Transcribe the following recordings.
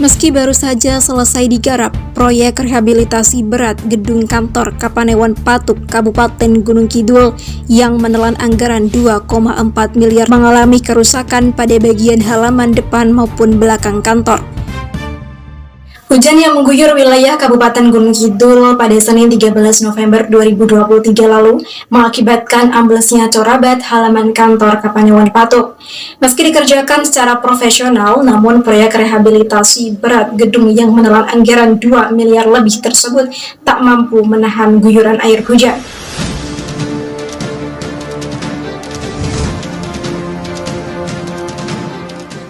Meski baru saja selesai digarap, proyek rehabilitasi berat gedung kantor Kapanewon Patuk, Kabupaten Gunung Kidul yang menelan anggaran 2,4 miliar mengalami kerusakan pada bagian halaman depan maupun belakang kantor. Hujan yang mengguyur wilayah Kabupaten Gunung Kidul pada Senin 13 November 2023 lalu mengakibatkan amblesnya corabat halaman kantor Kapanewon Patuk. Meski dikerjakan secara profesional, namun proyek rehabilitasi berat gedung yang menelan anggaran 2 miliar lebih tersebut tak mampu menahan guyuran air hujan.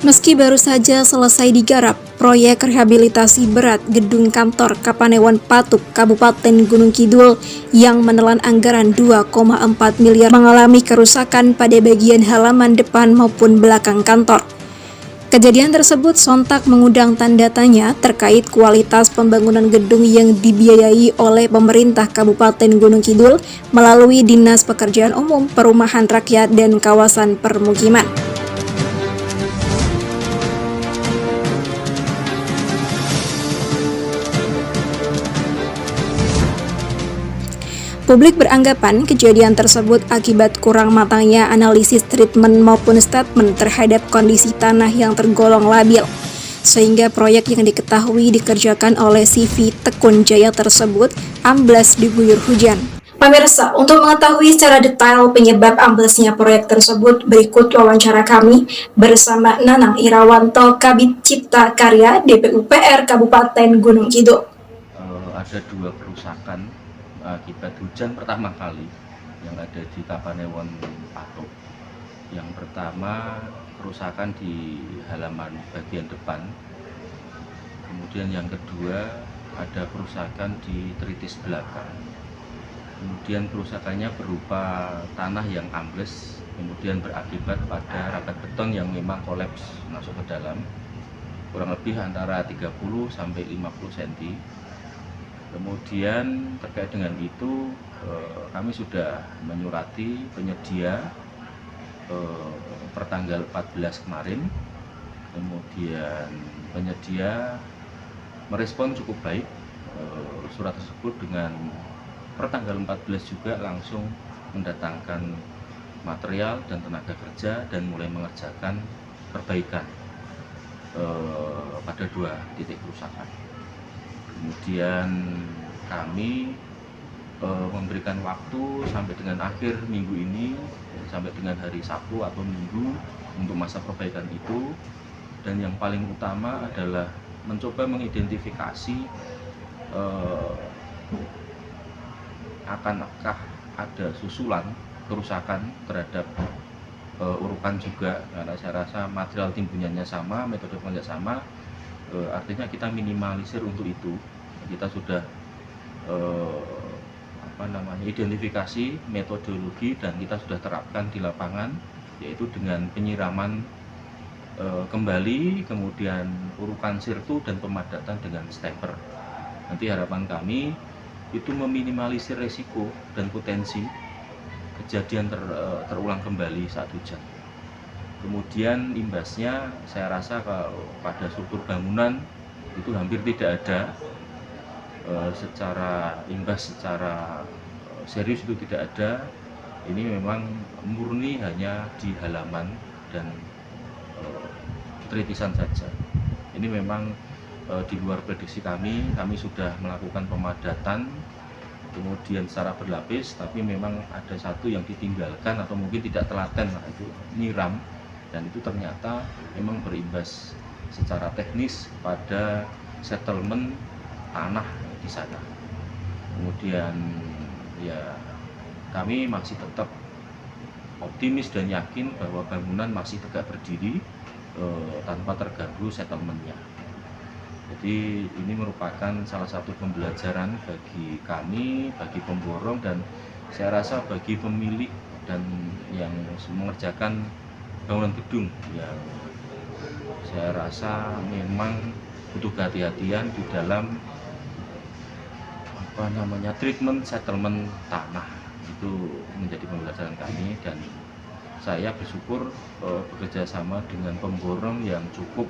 Meski baru saja selesai digarap, proyek rehabilitasi berat gedung kantor Kapanewon Patuk, Kabupaten Gunung Kidul yang menelan anggaran 2,4 miliar mengalami kerusakan pada bagian halaman depan maupun belakang kantor. Kejadian tersebut sontak mengundang tanda tanya terkait kualitas pembangunan gedung yang dibiayai oleh pemerintah Kabupaten Gunung Kidul melalui Dinas Pekerjaan Umum, Perumahan Rakyat, dan Kawasan Permukiman. Publik beranggapan kejadian tersebut akibat kurang matangnya analisis treatment maupun statement terhadap kondisi tanah yang tergolong labil, sehingga proyek yang diketahui dikerjakan oleh CV Tekun Jaya tersebut amblas diguyur hujan. Pemirsa, untuk mengetahui secara detail penyebab amblesnya proyek tersebut, berikut wawancara kami bersama Nanang Irawanto, Kabid Cipta Karya DPUPR Kabupaten Gunung Kidul. Ada dua kerusakan akibat hujan pertama kali yang ada di Kapanewon Patuk. Yang pertama kerusakan di halaman bagian depan, kemudian yang kedua ada kerusakan di tritis belakang. Kemudian kerusakannya berupa tanah yang ambles, kemudian berakibat pada rapat beton yang memang kolaps masuk ke dalam, kurang lebih antara 30 sampai 50 cm. Kemudian terkait dengan itu kami sudah menyurati penyedia pertanggal 14 kemarin. Kemudian penyedia merespon cukup baik surat tersebut, dengan pertanggal 14 juga langsung mendatangkan material dan tenaga kerja dan mulai mengerjakan perbaikan pada dua titik kerusakan. Kemudian kami memberikan waktu sampai dengan akhir minggu ini, sampai dengan hari Sabtu atau Minggu untuk masa perbaikan itu. Dan yang paling utama adalah mencoba mengidentifikasi akankah ada susulan kerusakan terhadap urukan juga, karena saya rasa material timbunannya sama, metode pengerjaan sama. Artinya kita minimalisir untuk itu. Kita sudah identifikasi metodologi dan kita sudah terapkan di lapangan, yaitu dengan penyiraman kembali, kemudian urukan sirtu dan pemadatan dengan stepper. Nanti harapan kami itu meminimalisir resiko dan potensi kejadian terulang kembali saat hujan. Kemudian imbasnya saya rasa kalau pada struktur bangunan itu hampir tidak ada secara serius, itu tidak ada. Ini memang murni hanya di halaman dan tritisan saja. Ini memang di luar prediksi kami sudah melakukan pemadatan kemudian secara berlapis, tapi memang ada satu yang ditinggalkan atau mungkin tidak telaten, itu nyiram. Dan itu ternyata memang berimbas secara teknis pada settlement tanah di sana. Kemudian ya kami masih tetap optimis dan yakin bahwa bangunan masih tegak berdiri tanpa terganggu settlementnya. Jadi ini merupakan salah satu pembelajaran bagi kami, bagi pemborong, dan saya rasa bagi pemilik dan yang mengerjakan bangunan gedung, yang saya rasa memang butuh kehati-hatian di dalam treatment settlement tanah. Itu menjadi pembelajaran kami, dan saya bersyukur bekerja sama dengan pemborong yang cukup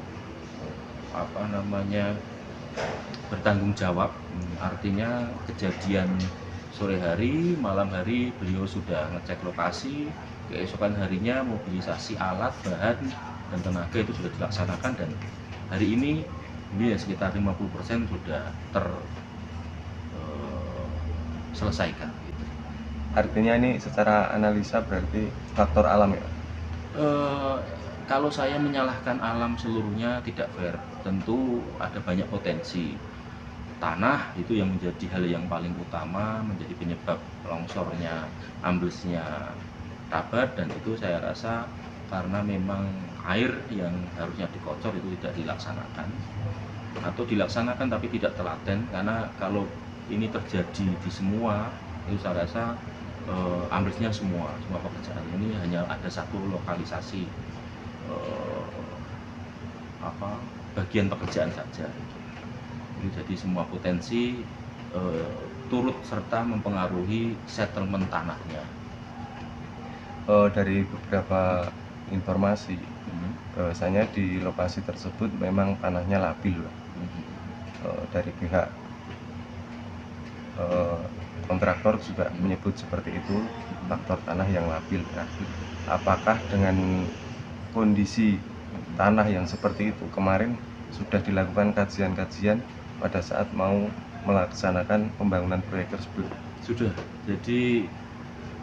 bertanggung jawab. Artinya kejadian sore hari, malam hari beliau sudah ngecek lokasi, keesokan harinya mobilisasi alat, bahan, dan tenaga itu sudah dilaksanakan, dan hari ini ya sekitar 50% sudah selesaikan. Gitu. Artinya ini secara analisa berarti faktor alam ya? Kalau saya menyalahkan alam seluruhnya tidak fair. Tentu ada banyak potensi. Tanah itu yang menjadi hal yang paling utama, menjadi penyebab longsornya, amblesnya Tabat, dan itu saya rasa karena memang air yang harusnya dikocor itu tidak dilaksanakan, atau dilaksanakan tapi tidak telaten, karena kalau ini terjadi di semua, itu saya rasa amblesnya semua pekerjaan ini hanya ada satu lokalisasi bagian pekerjaan saja. Jadi semua potensi turut serta mempengaruhi settlement tanahnya. Dari beberapa informasi, bahwasanya di lokasi tersebut memang tanahnya labil, dari pihak kontraktor juga menyebut seperti itu, faktor tanah yang labil. Nah, apakah dengan kondisi tanah yang seperti itu kemarin sudah dilakukan kajian-kajian pada saat mau melaksanakan pembangunan proyek tersebut? Sudah. Jadi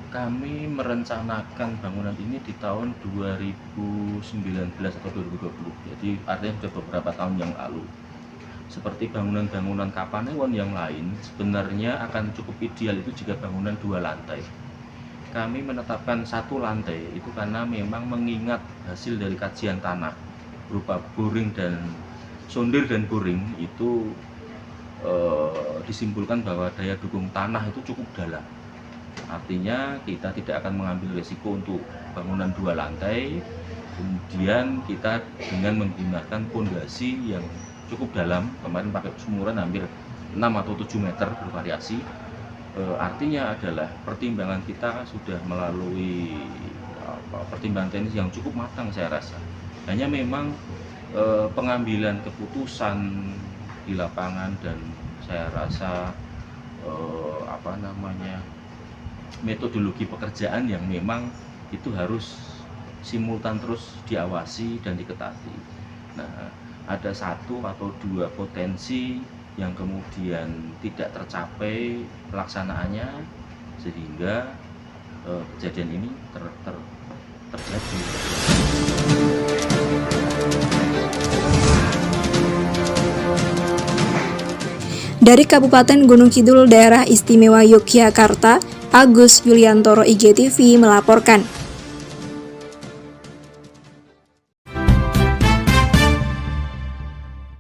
kami merencanakan bangunan ini di tahun 2019 atau 2020. Jadi artinya sudah beberapa tahun yang lalu. Seperti bangunan-bangunan Kapanewon yang lain, sebenarnya akan cukup ideal itu jika bangunan 2 lantai. Kami menetapkan 1 lantai itu karena memang mengingat hasil dari kajian tanah berupa boring dan sondir dan boring itu disimpulkan bahwa daya dukung tanah itu cukup dalam. Artinya kita tidak akan mengambil risiko untuk bangunan 2 lantai, kemudian kita dengan menggunakan pondasi yang cukup dalam, kemarin pakai sumuran hampir 6 atau 7 meter bervariasi. Artinya adalah pertimbangan kita sudah melalui pertimbangan teknis yang cukup matang saya rasa. Hanya memang pengambilan keputusan di lapangan dan saya rasa metodologi pekerjaan yang memang itu harus simultan terus diawasi dan diketati. Nah, ada 1 atau 2 potensi yang kemudian tidak tercapai pelaksanaannya sehingga kejadian ini terjadi. Dari Kabupaten Gunung Kidul, Daerah Istimewa Yogyakarta, Agus Yuliantoro, IGTV melaporkan.